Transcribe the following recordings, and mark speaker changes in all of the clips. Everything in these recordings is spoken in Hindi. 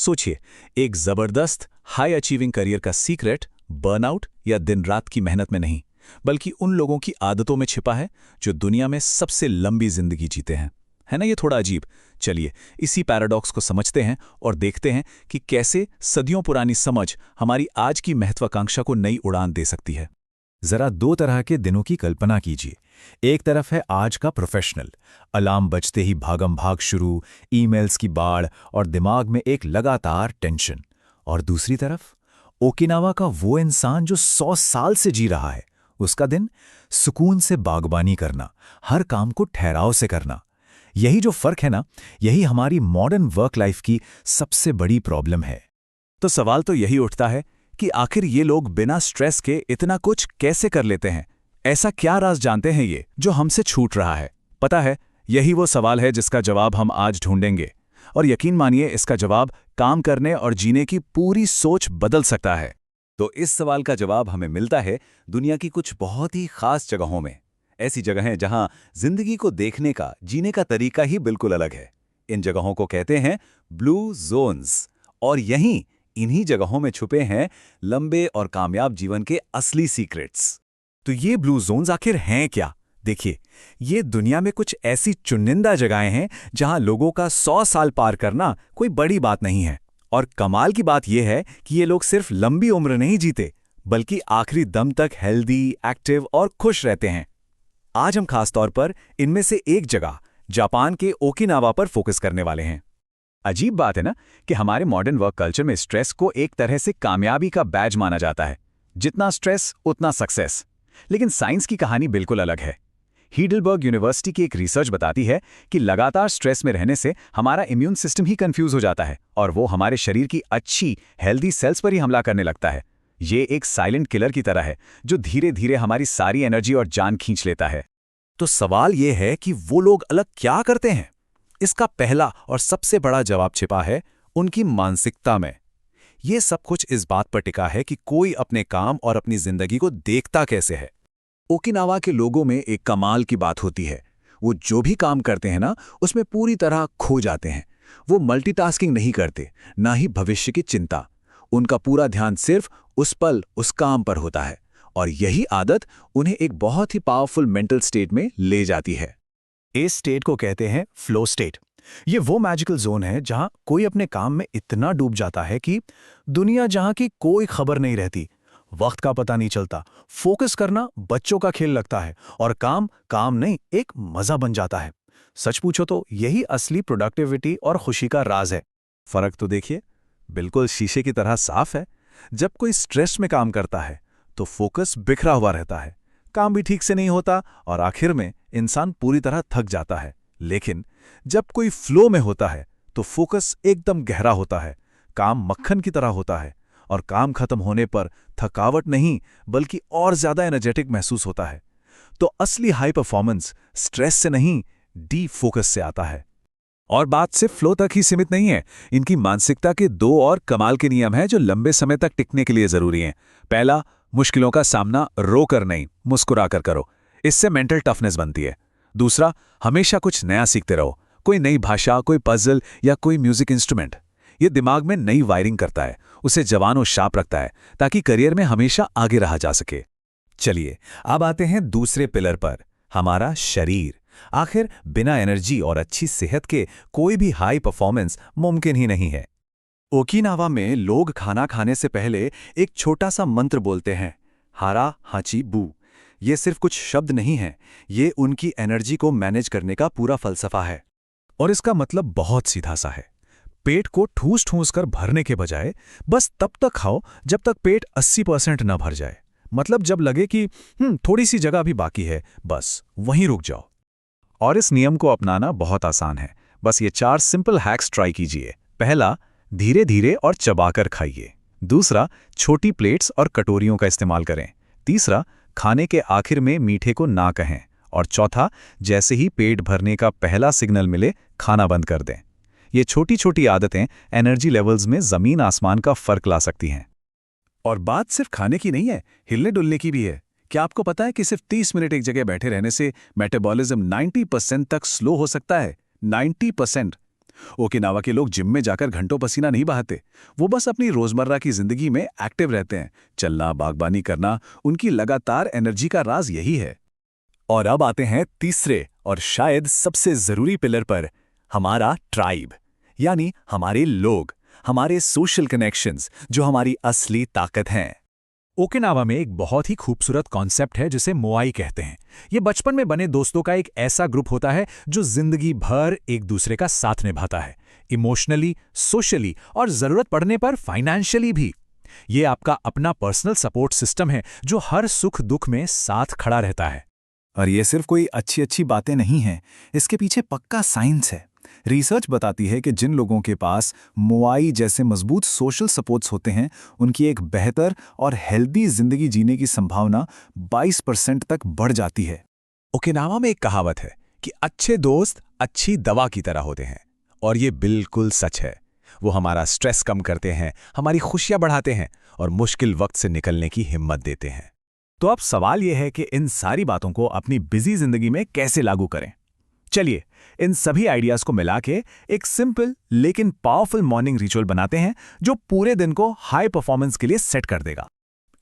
Speaker 1: सोचिए, एक जबरदस्त हाई अचीविंग करियर का सीक्रेट बर्नआउट या दिन रात की मेहनत में नहीं, बल्कि उन लोगों की आदतों में छिपा है जो दुनिया में सबसे लंबी जिंदगी जीते हैं। है ना ये थोड़ा अजीब? चलिए इसी पैराडॉक्स को समझते हैं और देखते हैं कि कैसे सदियों पुरानी समझ हमारी आज की महत्वाकांक्षा को नई उड़ान दे सकती है।
Speaker 2: जरा दो तरह के दिनों की कल्पना कीजिए। एक तरफ है आज का प्रोफेशनल, अलार्म बजते ही भागम भाग शुरू, ईमेल्स की बाढ़ और दिमाग में एक लगातार टेंशन। और दूसरी तरफ ओकिनावा का वो इंसान जो 100 साल से जी रहा है, उसका दिन सुकून से बागबानी करना, हर काम को ठहराव से करना। यही जो फर्क है ना, यही हमारी मॉडर्न वर्क लाइफ की सबसे बड़ी प्रॉब्लम है।
Speaker 1: तो सवाल तो यही उठता है कि आखिर ये लोग बिना स्ट्रेस के इतना कुछ कैसे कर लेते हैं? ऐसा क्या राज जानते हैं ये जो हमसे छूट रहा है? पता है, यही वो सवाल है जिसका जवाब हम आज ढूंढेंगे। और यकीन मानिए, इसका जवाब काम करने और जीने की पूरी सोच बदल सकता है। तो इस सवाल का जवाब हमें मिलता है दुनिया की कुछ बहुत ही खास जगहों में। ऐसी जगहें जहां जिंदगी को देखने का, जीने का तरीका ही बिल्कुल अलग है। इन जगहों को कहते हैं ब्लू जोन्स। और यहीं इन्हीं जगहों में छुपे हैं लंबे और कामयाब जीवन के असली सीक्रेट्स।
Speaker 2: तो ये ब्लू जोन्स आखिर हैं क्या? देखिए, ये दुनिया में कुछ ऐसी चुनिंदा जगहें हैं जहां लोगों का 100 साल पार करना कोई बड़ी बात नहीं है। और कमाल की बात यह है कि ये लोग सिर्फ लंबी उम्र नहीं जीते, बल्कि आखिरी दम तक हेल्दी, एक्टिव और खुश रहते हैं। आज हम खासतौर पर इनमें से एक जगह, जापान के ओकिनावा पर फोकस करने वाले हैं।
Speaker 1: अजीब बात है ना कि हमारे मॉडर्न वर्क कल्चर में स्ट्रेस को एक तरह से कामयाबी का बैज माना जाता है। जितना स्ट्रेस उतना सक्सेस। लेकिन साइंस की कहानी बिल्कुल अलग है। हीडलबर्ग यूनिवर्सिटी की एक रिसर्च बताती है कि लगातार स्ट्रेस में रहने से हमारा इम्यून सिस्टम ही कंफ्यूज हो जाता है और वो हमारे शरीर की अच्छी हेल्दी सेल्स पर ही हमला करने लगता है। ये एक साइलेंट किलर की तरह है जो धीरे धीरे हमारी सारी एनर्जी और जान खींच लेता है।
Speaker 2: तो सवाल यह है कि वो लोग अलग क्या करते हैं? इसका पहला और सबसे बड़ा जवाब छिपा है उनकी मानसिकता में। ये सब कुछ इस बात पर टिका है कि कोई अपने काम और अपनी जिंदगी को देखता कैसे है।
Speaker 1: ओकिनावा के लोगों में एक कमाल की बात होती है। वो जो भी काम करते हैं ना, उसमें पूरी तरह खो जाते हैं। वो मल्टीटास्किंग नहीं करते, ना ही भविष्य की चिंता। उनका पूरा ध्यान सिर्फ उस पल, उस काम पर होता है। और यही आदत उन्हें एक बहुत ही पावरफुल मेंटल स्टेट में ले जाती है।
Speaker 2: इस स्टेट को कहते हैं फ्लो स्टेट। ये वो मैजिकल जोन है जहां कोई अपने काम में इतना डूब जाता है कि दुनिया जहां की कोई खबर नहीं रहती, वक्त का पता नहीं चलता, फोकस करना बच्चों का खेल लगता है और काम काम नहीं, एक मजा बन जाता है। सच पूछो तो यही असली प्रोडक्टिविटी और खुशी का राज है।
Speaker 1: फर्क तो देखिए, बिल्कुल शीशे की तरह साफ है। जब कोई स्ट्रेस में काम करता है तो फोकस बिखरा हुआ रहता है, काम भी ठीक से नहीं होता और आखिर में इंसान पूरी तरह थक जाता है। लेकिन जब कोई फ्लो में होता है तो फोकस एकदम गहरा होता है, काम मक्खन की तरह होता है और काम खत्म होने पर थकावट नहीं बल्कि और ज्यादा एनर्जेटिक महसूस होता है। तो असली हाई परफॉर्मेंस स्ट्रेस से नहीं, डी फोकस से आता है। और बात सिर्फ फ्लो तक ही सीमित नहीं है। इनकी मानसिकता के दो और कमाल के नियम हैं जो लंबे समय तक टिकने के लिए जरूरी हैं। पहला, मुश्किलों का सामना रोकर नहीं, मुस्कुराकर करो। इससे मेंटल टफनेस बनती है। दूसरा, हमेशा कुछ नया सीखते रहो। कोई नई भाषा, कोई पजल या कोई म्यूजिक इंस्ट्रूमेंट। ये दिमाग में नई वायरिंग करता है, उसे जवान और शार्प रखता है ताकि करियर में हमेशा आगे रहा जा सके।
Speaker 2: चलिए अब आते हैं दूसरे पिलर पर, हमारा शरीर। आखिर बिना एनर्जी और अच्छी सेहत के कोई भी हाई परफॉर्मेंस मुमकिन ही नहीं है। ओकिनावा में लोग खाना खाने से पहले एक छोटा सा मंत्र बोलते हैं, हारा हाची बू। ये सिर्फ कुछ शब्द नहीं है, ये उनकी एनर्जी को मैनेज करने का पूरा फलसफा है।
Speaker 1: और इसका मतलब बहुत सीधा सा है। पेट को ठूस ठूस कर भरने के बजाय बस तब तक खाओ जब तक पेट 80% न भर जाए। मतलब जब लगे कि थोड़ी सी जगह भी बाकी है, बस वहीं रुक जाओ। और इस नियम को अपनाना बहुत आसान है। बस ये 4 सिंपल हैक्स ट्राई कीजिए। पहला, धीरे धीरे और चबाकर खाइए। दूसरा, छोटी प्लेट्स और कटोरियों का इस्तेमाल करें। तीसरा, खाने के आखिर में मीठे को ना कहें। और चौथा, जैसे ही पेट भरने का पहला सिग्नल मिले, खाना बंद कर दें। ये छोटी छोटी आदतें एनर्जी लेवल्स में जमीन आसमान का फर्क ला सकती हैं। और बात सिर्फ खाने की नहीं है, हिलने डुलने की भी है। क्या आपको पता है कि सिर्फ 30 मिनट एक जगह बैठे रहने से मेटाबॉलिज्म 90% तक स्लो हो सकता है? 90%। ओकिनावा के लोग जिम में जाकर घंटों पसीना नहीं बहाते। वो बस अपनी रोजमर्रा की जिंदगी में एक्टिव रहते हैं। चलना, बागबानी करना, उनकी लगातार एनर्जी का राज यही है।
Speaker 2: और अब आते हैं तीसरे और शायद सबसे जरूरी पिलर पर, हमारा ट्राइब, यानी हमारे लोग, हमारे सोशल कनेक्शंस, जो हमारी असली ताकत हैं। ओकिनावा में एक बहुत ही खूबसूरत कॉन्सेप्ट है जिसे मोआई कहते हैं। ये बचपन में बने दोस्तों का एक ऐसा ग्रुप होता है जो जिंदगी भर एक दूसरे का साथ निभाता है, इमोशनली, सोशली और जरूरत पड़ने पर फाइनेंशियली भी। ये आपका अपना पर्सनल सपोर्ट सिस्टम है जो हर सुख दुख में साथ खड़ा रहता है।
Speaker 3: और ये सिर्फ कोई अच्छी अच्छी बातें नहीं हैं, इसके पीछे पक्का साइंस है। रिसर्च बताती है कि जिन लोगों के पास मोआई जैसे मजबूत सोशल सपोर्ट्स होते हैं, उनकी एक बेहतर और हेल्दी जिंदगी जीने की संभावना 22% तक बढ़ जाती है।
Speaker 2: ओकिनावा में एक कहावत है कि अच्छे दोस्त अच्छी दवा की तरह होते हैं, और ये बिल्कुल सच है। वो हमारा स्ट्रेस कम करते हैं, हमारी खुशियां बढ़ाते हैं और मुश्किल वक्त से निकलने की हिम्मत देते हैं।
Speaker 3: तो अब सवाल यह है कि इन सारी बातों को अपनी बिजी जिंदगी में कैसे लागू करें। चलिए इन सभी आइडियाज को मिला के एक सिंपल लेकिन पावरफुल मॉर्निंग रिचुअल बनाते हैं जो पूरे दिन को हाई परफॉर्मेंस के लिए सेट कर देगा।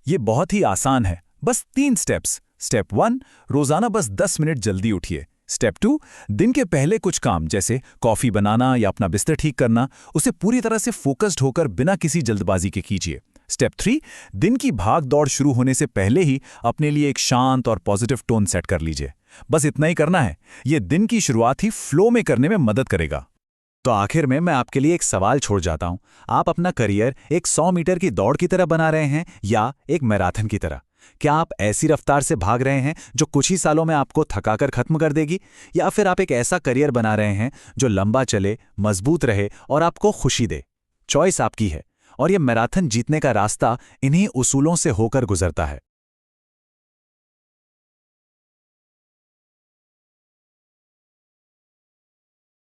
Speaker 3: ये बहुत ही आसान है, बस 3 स्टेप्स। स्टेप 1, रोजाना बस 10 मिनट जल्दी उठिए। स्टेप 2, दिन के पहले कुछ काम जैसे कॉफी बनाना या अपना बिस्तर ठीक करना, उसे पूरी तरह से फोकस्ड होकर बिना किसी जल्दबाजी के कीजिए। स्टेप 3, दिन की भाग दौड़ शुरू होने से पहले ही अपने लिए एक शांत और पॉजिटिव टोन सेट कर लीजिए। बस इतना ही करना है, ये दिन की शुरुआत ही फ्लो में करने में मदद करेगा।
Speaker 2: तो आखिर में मैं आपके लिए एक सवाल छोड़ जाता हूं। आप अपना करियर एक 100 मीटर की दौड़ की तरह बना रहे हैं या एक मैराथन की तरह? क्या आप ऐसी रफ्तार से भाग रहे हैं जो कुछ ही सालों में आपको थकाकर खत्म कर देगी, या फिर आप एक ऐसा करियर बना रहे हैं जो लंबा चले, मजबूत रहे और आपको खुशी दे? चॉइस आपकी है, और ये मैराथन जीतने का रास्ता इन्हीं उसूलों से होकर गुजरता है।